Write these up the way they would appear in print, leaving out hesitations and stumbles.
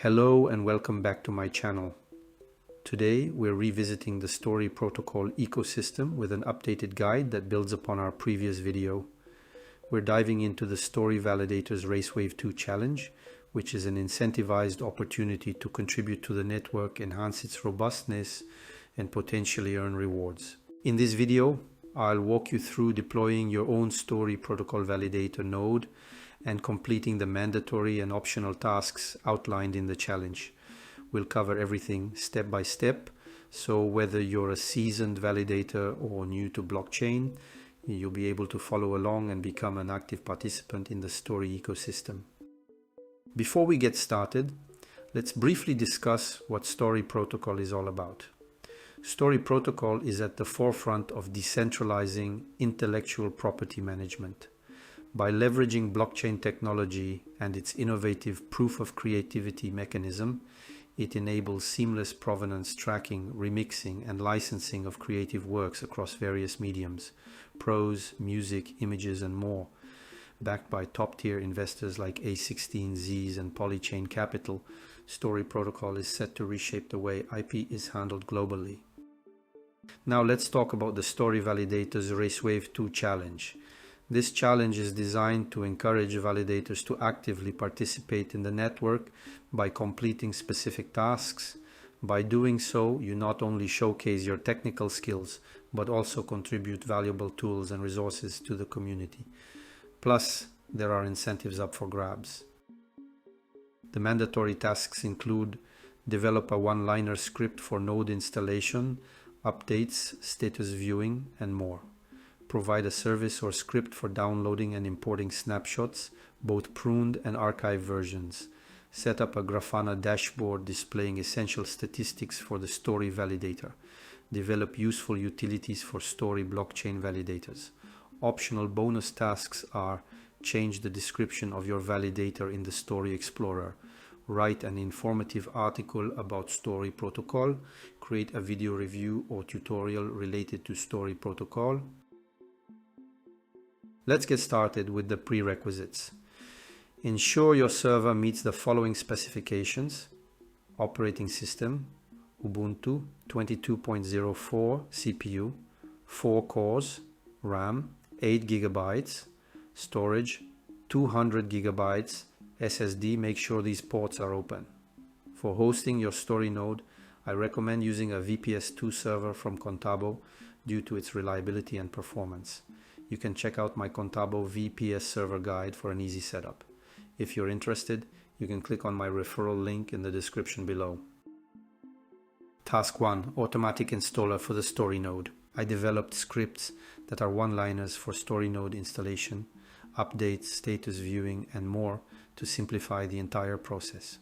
Hello and welcome back to my channel. Today we're revisiting the Story Protocol ecosystem with an updated guide that builds upon our previous video. We're diving into the Story Validators Race Wave-2 challenge, which is an incentivized opportunity to contribute to the network, enhance its robustness, and potentially earn rewards. In this video, I'll walk you through deploying your own Story Protocol Validator node and completing the mandatory and optional tasks outlined in the challenge. We'll cover everything step by step, so whether you're a seasoned validator or new to blockchain, you'll be able to follow along and become an active participant in the Story ecosystem. Before we get started, let's briefly discuss what Story Protocol is all about. Story Protocol is at the forefront of decentralizing intellectual property management. By leveraging blockchain technology and its innovative proof of creativity mechanism, it enables seamless provenance tracking, remixing, and licensing of creative works across various mediums, prose, music, images, and more. Backed by top-tier investors like A16Zs and Polychain Capital, Story Protocol is set to reshape the way IP is handled globally. Now let's talk about the Story Validators Race Wave-2 challenge. This challenge is designed to encourage validators to actively participate in the network by completing specific tasks. By doing so, you not only showcase your technical skills, but also contribute valuable tools and resources to the community. Plus, there are incentives up for grabs. The mandatory tasks include develop a one-liner script for node installation, updates, status viewing, and more. Provide a service or script for downloading and importing snapshots, both pruned and archived versions. Set up a Grafana dashboard displaying essential statistics for the Story Validator. Develop useful utilities for Story blockchain validators. Optional bonus tasks are change the description of your validator in the Story Explorer, write an informative article about Story Protocol, create a video review or tutorial related to Story Protocol. Let's get started with the prerequisites. Ensure your server meets the following specifications: operating system, Ubuntu 22.04 CPU, 4 cores, RAM, 8 GB, storage, 200 GB, SSD. Make sure these ports are open. For hosting your Story node, I recommend using a VPS2 server from Contabo due to its reliability and performance. You can check out my Contabo VPS server guide for an easy setup. If you're interested, you can click on my referral link in the description below. Task 1. Automatic installer for the Story node. I developed scripts that are one-liners for Story node installation, updates, status viewing, and more to simplify the entire process.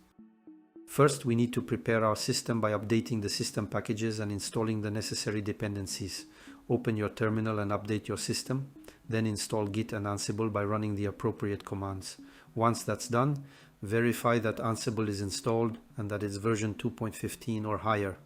First, we need to prepare our system by updating the system packages and installing the necessary dependencies. Open your terminal and update your system, then install Git and Ansible by running the appropriate commands. Once that's done, verify that Ansible is installed and that it's version 2.15 or higher.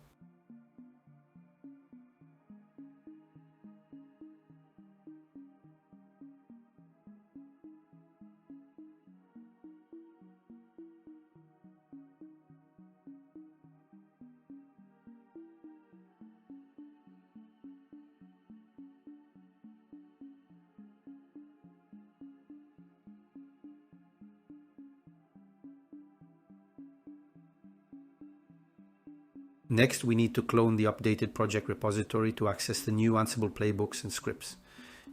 Next, we need to clone the updated project repository to access the new Ansible playbooks and scripts.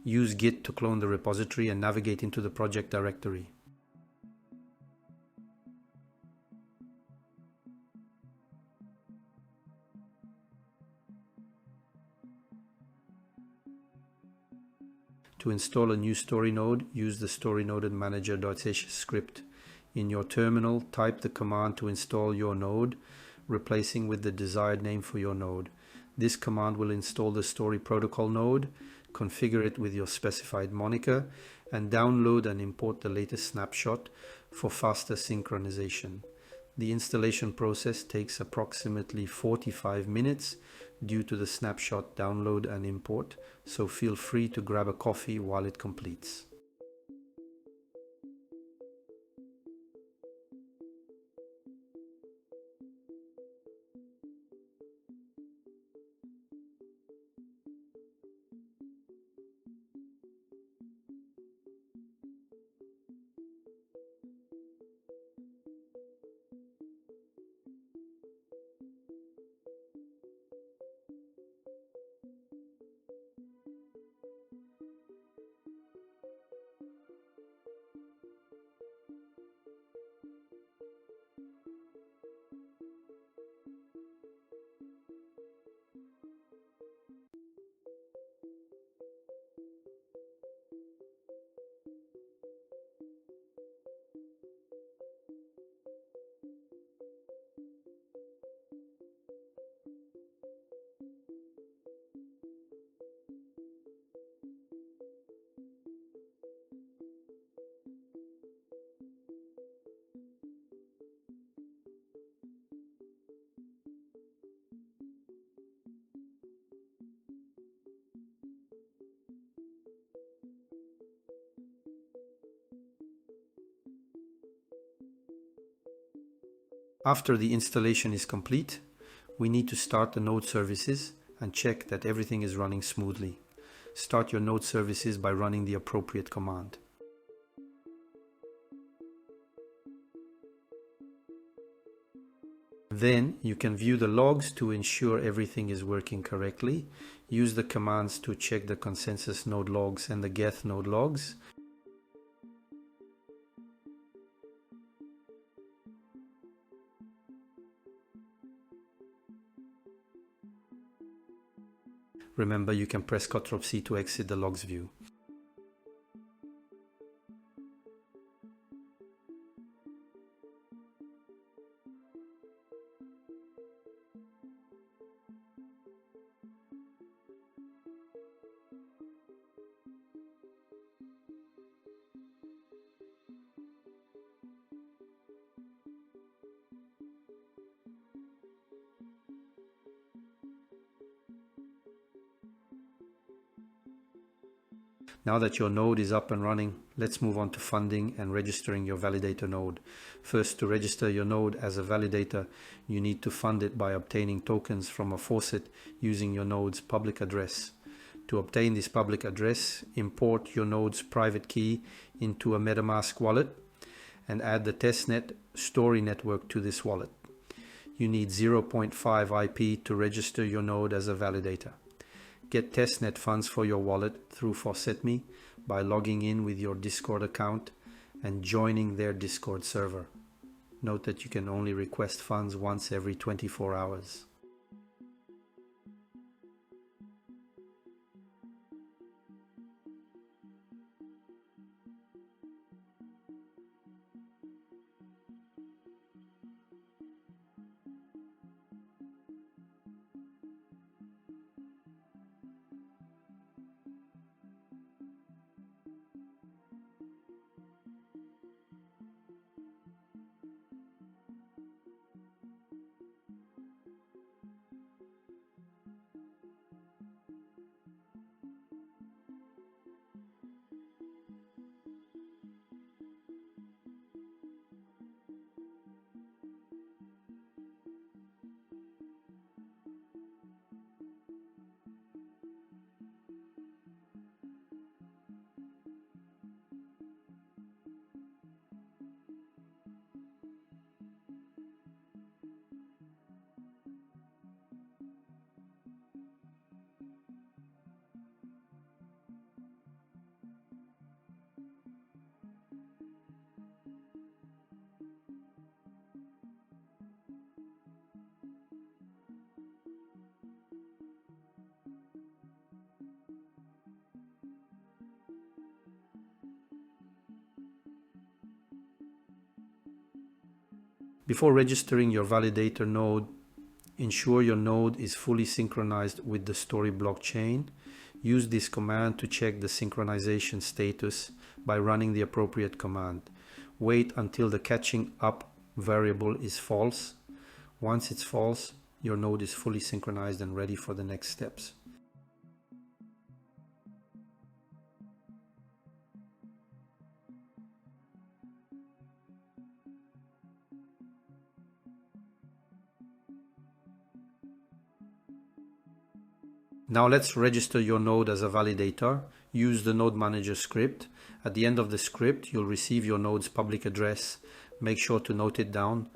Use Git to clone the repository and navigate into the project directory. To install a new Story node, use the storynodemanager.sh script. In your terminal, type the command to install your node, replacing with the desired name for your node. This command will install the Story Protocol node, configure it with your specified moniker, and download and import the latest snapshot for faster synchronization. The installation process takes approximately 45 minutes due to the snapshot download and import, so feel free to grab a coffee while it completes. After the installation is complete, we need to start the node services and check that everything is running smoothly. Start your node services by running the appropriate command. Then you can view the logs to ensure everything is working correctly. Use the commands to check the consensus node logs and the geth node logs. Remember, you can press Ctrl+C to exit the logs view. Now that your node is up and running, let's move on to funding and registering your validator node. First, to register your node as a validator, you need to fund it by obtaining tokens from a faucet using your node's public address. To obtain this public address, import your node's private key into a MetaMask wallet and add the testnet story network to this wallet. You need 0.5 IP to register your node as a validator. Get testnet funds for your wallet through FaucetMe by logging in with your Discord account and joining their Discord server. Note that you can only request funds once every 24 hours. Before registering your validator node, ensure your node is fully synchronized with the Story blockchain. Use this command to check the synchronization status by running the appropriate command. Wait until the catching up variable is false. Once it's false, your node is fully synchronized and ready for the next steps. Now let's register your node as a validator. Use the node manager script. At the end of the script, you'll receive your node's public address. Make sure to note it down.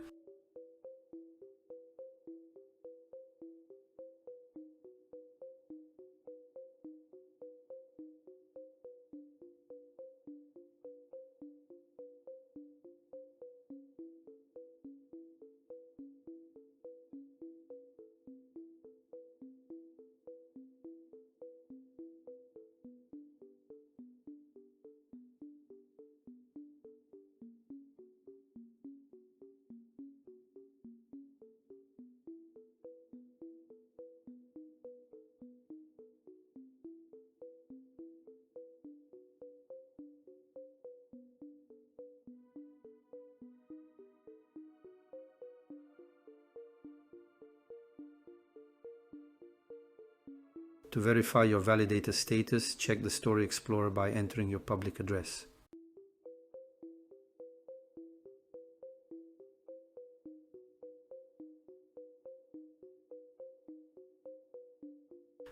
To verify your validator status, check the Story Explorer by entering your public address.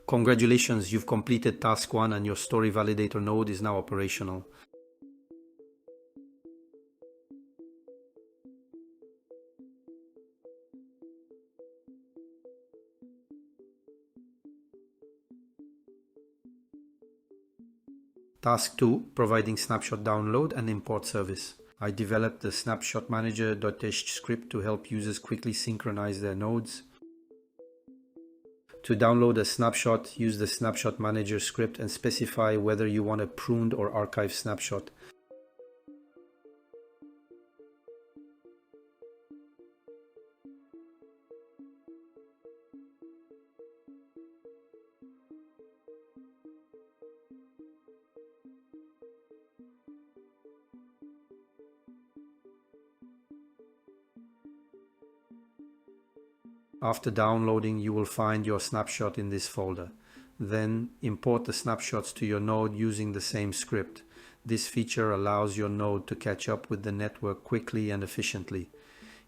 Congratulations, you've completed task 1 and your Story Validator node is now operational. Task 2, providing snapshot download and import service. I developed the Snapshot Manager.sh script to help users quickly synchronize their nodes. To download a snapshot, use the Snapshot Manager script and specify whether you want a pruned or archived snapshot. After downloading, you will find your snapshot in this folder. Then import the snapshots to your node using the same script. This feature allows your node to catch up with the network quickly and efficiently.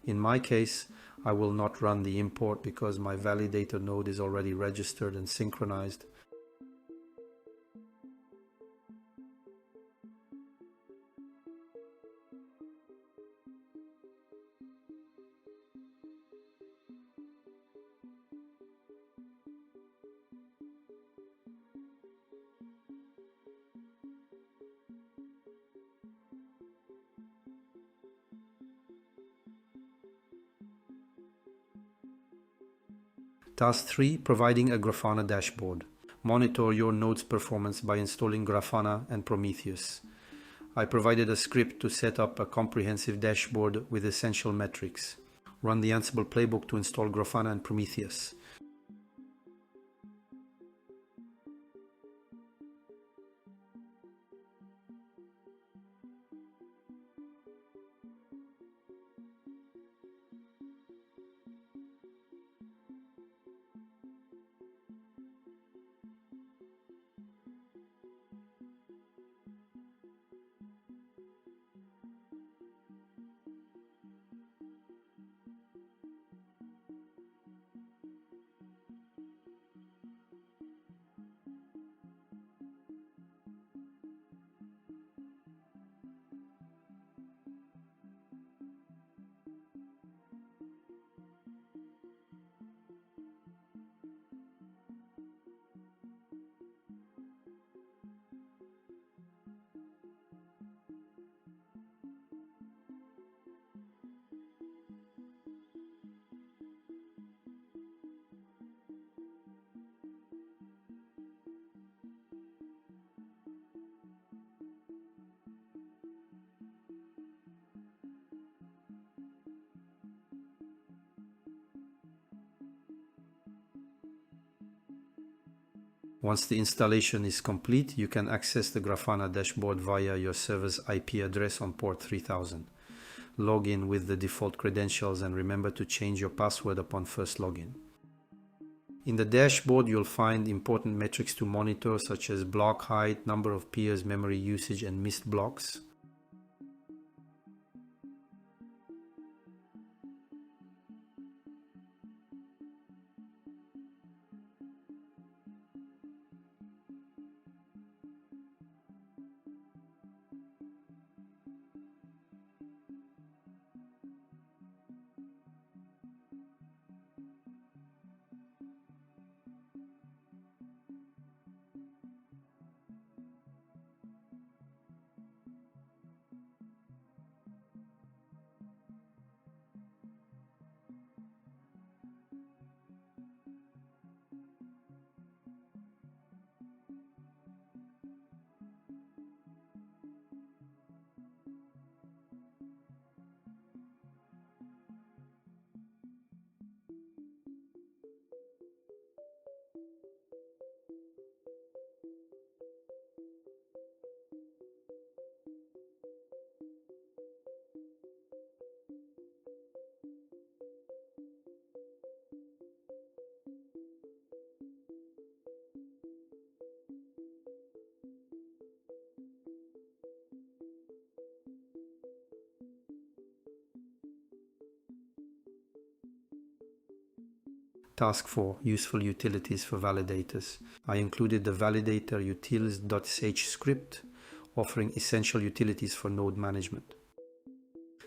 In my case, I will not run the import because my validator node is already registered and synchronized. Task 3, providing a Grafana dashboard. Monitor your node's performance by installing Grafana and Prometheus. I provided a script to set up a comprehensive dashboard with essential metrics. Run the Ansible playbook to install Grafana and Prometheus. Once the installation is complete, you can access the Grafana dashboard via your server's IP address on port 3000. Log in with the default credentials and remember to change your password upon first login. In the dashboard, you'll find important metrics to monitor such as block height, number of peers, memory usage, and missed blocks. Task 4. Useful utilities for validators. I included the Validator utils.sh script offering essential utilities for node management.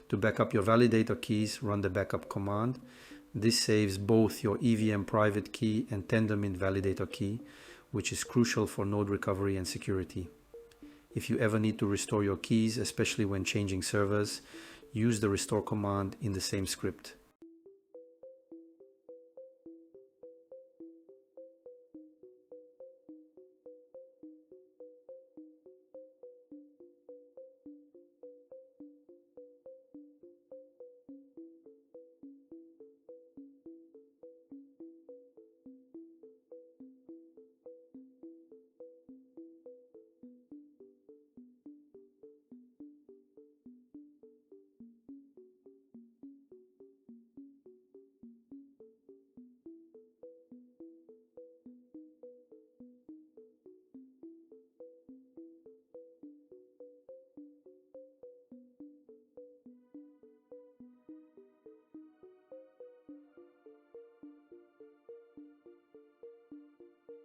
To backup your validator keys, run the backup command. This saves both your EVM private key and Tendermint validator key, which is crucial for node recovery and security. If you ever need to restore your keys, especially when changing servers, use the restore command in the same script.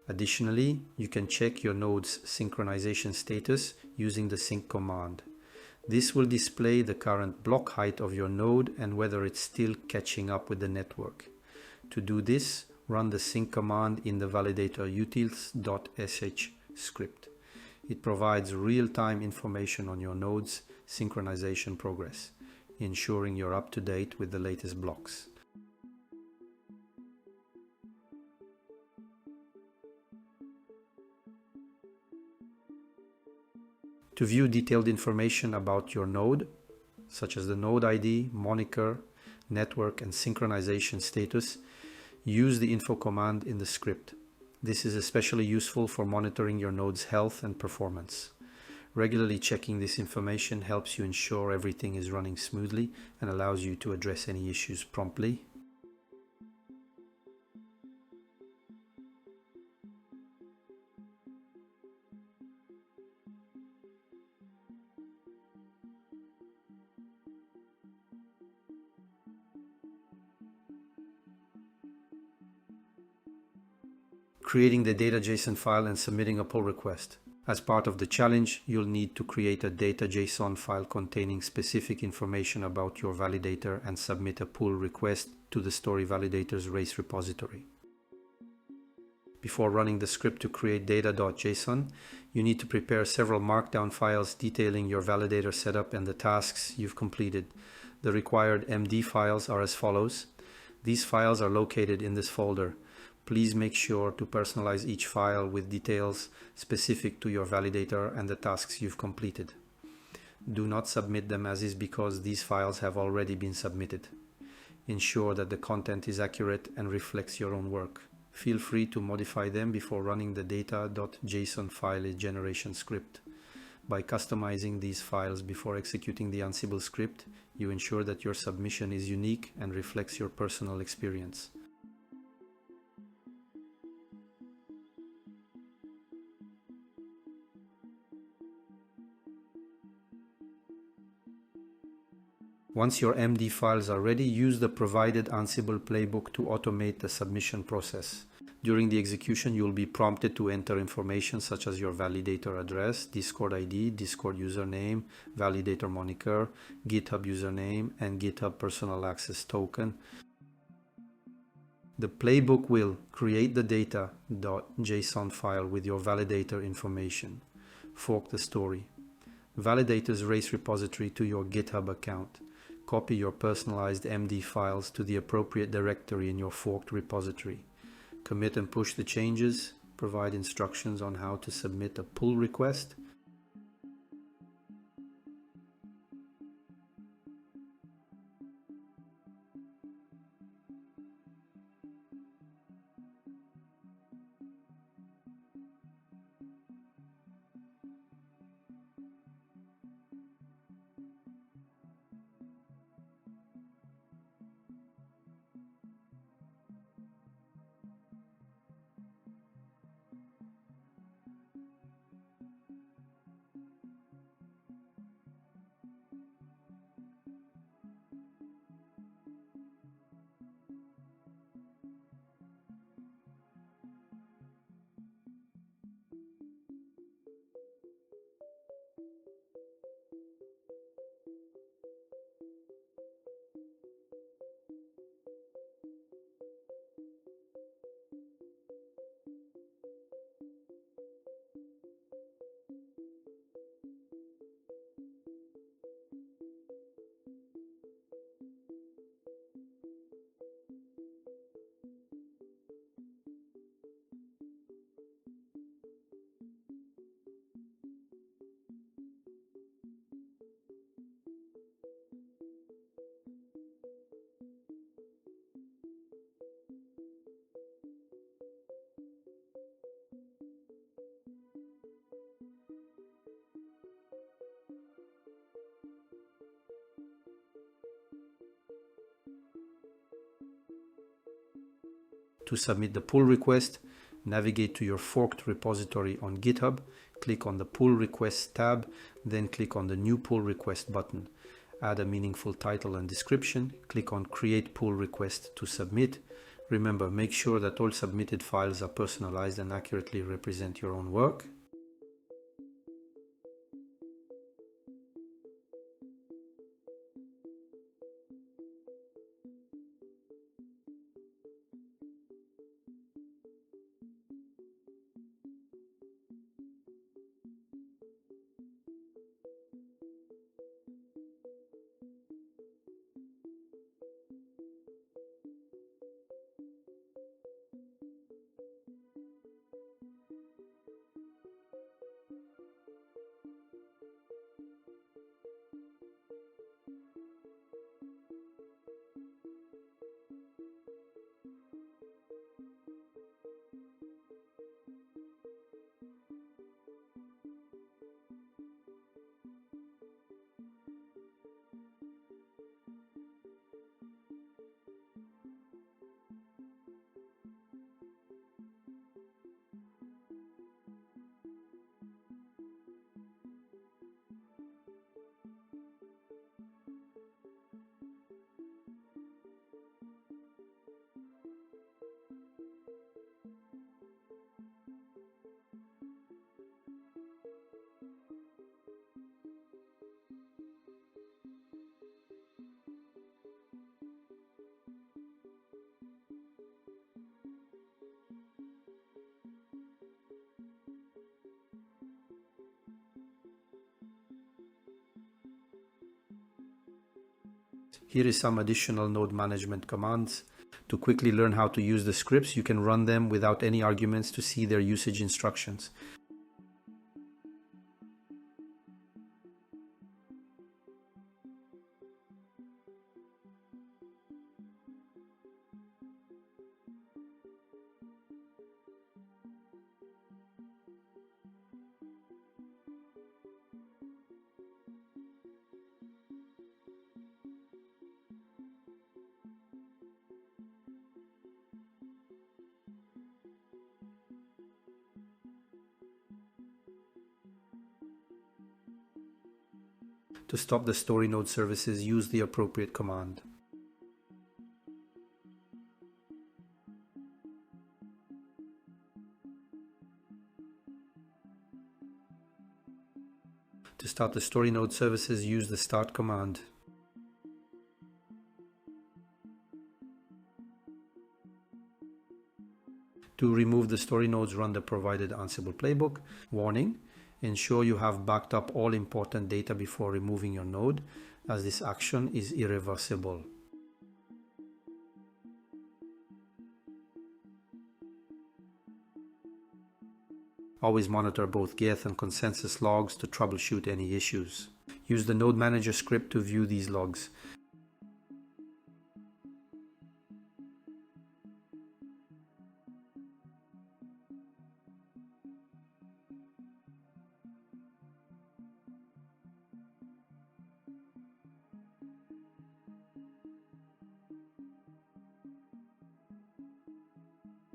Additionally, you can check your node's synchronization status using the sync command. This will display the current block height of your node and whether it's still catching up with the network. To do this, run the sync command in the Validator utils.sh script. It provides real-time information on your node's synchronization progress, ensuring you're up to date with the latest blocks. To view detailed information about your node, such as the node ID, moniker, network, and synchronization status, use the info command in the script. This is especially useful for monitoring your node's health and performance. Regularly checking this information helps you ensure everything is running smoothly and allows you to address any issues promptly. Creating the data.json file and submitting a pull request. As part of the challenge, you'll need to create a data.json file containing specific information about your validator and submit a pull request to the Story Validators Race repository. Before running the script to create data.json, you need to prepare several markdown files detailing your validator setup and the tasks you've completed. The required MD files are as follows. These files are located in this folder. Please make sure to personalize each file with details specific to your validator and the tasks you've completed. Do not submit them as is because these files have already been submitted. Ensure that the content is accurate and reflects your own work. Feel free to modify them before running the data.json file generation script. By customizing these files before executing the Ansible script, you ensure that your submission is unique and reflects your personal experience. Once your MD files are ready, use the provided Ansible playbook to automate the submission process. During the execution, you'll be prompted to enter information such as your validator address, Discord ID, Discord username, validator moniker, GitHub username, and GitHub personal access token. The playbook will create the data.json file with your validator information, fork the story, Validators Race repository to your GitHub account, copy your personalized MD files to the appropriate directory in your forked repository, commit and push the changes, provide instructions on how to submit a pull request, To submit the pull request, navigate to your forked repository on GitHub, click on the Pull Requests tab, then click on the New Pull Request button. Add a meaningful title and description, click on Create Pull Request to submit. Remember, make sure that all submitted files are personalized and accurately represent your own work. Here is some additional node management commands. To quickly learn how to use the scripts, you can run them without any arguments to see their usage instructions. To stop the story node services, use the appropriate command. To start the story node services, use the start command. To remove the story nodes, run the provided Ansible playbook. Warning: ensure you have backed up all important data before removing your node, as this action is irreversible. Always monitor both Geth and consensus logs to troubleshoot any issues. Use the node manager script to view these logs.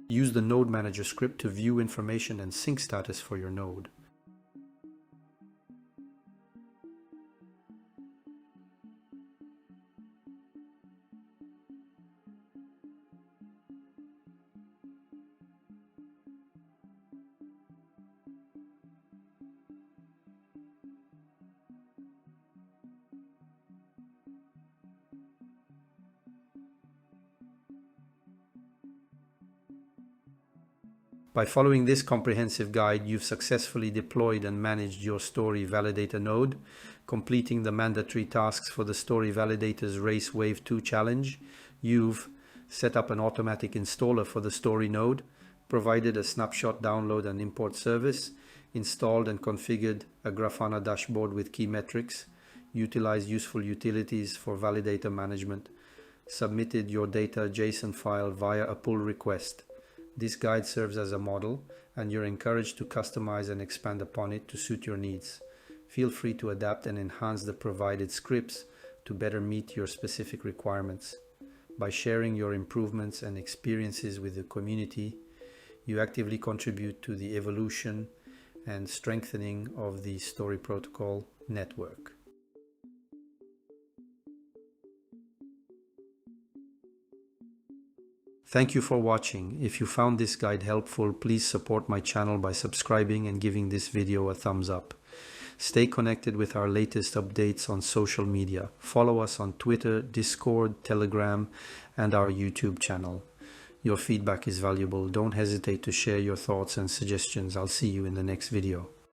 Use the node manager script to view information and sync status for your node. By following this comprehensive guide, you've successfully deployed and managed your Story Validator node, completing the mandatory tasks for the Story Validators Race Wave-2 challenge. You've set up an automatic installer for the Story node, provided a snapshot download and import service, installed and configured a Grafana dashboard with key metrics, utilized useful utilities for validator management, submitted your data JSON file via a pull request. This guide serves as a model, and you're encouraged to customize and expand upon it to suit your needs. Feel free to adapt and enhance the provided scripts to better meet your specific requirements. By sharing your improvements and experiences with the community, you actively contribute to the evolution and strengthening of the Story Protocol network. Thank you for watching. If you found this guide helpful, please support my channel by subscribing and giving this video a thumbs up. Stay connected with our latest updates on social media. Follow us on Twitter, Discord, Telegram, and our YouTube channel. Your feedback is valuable. Don't hesitate to share your thoughts and suggestions. I'll see you in the next video.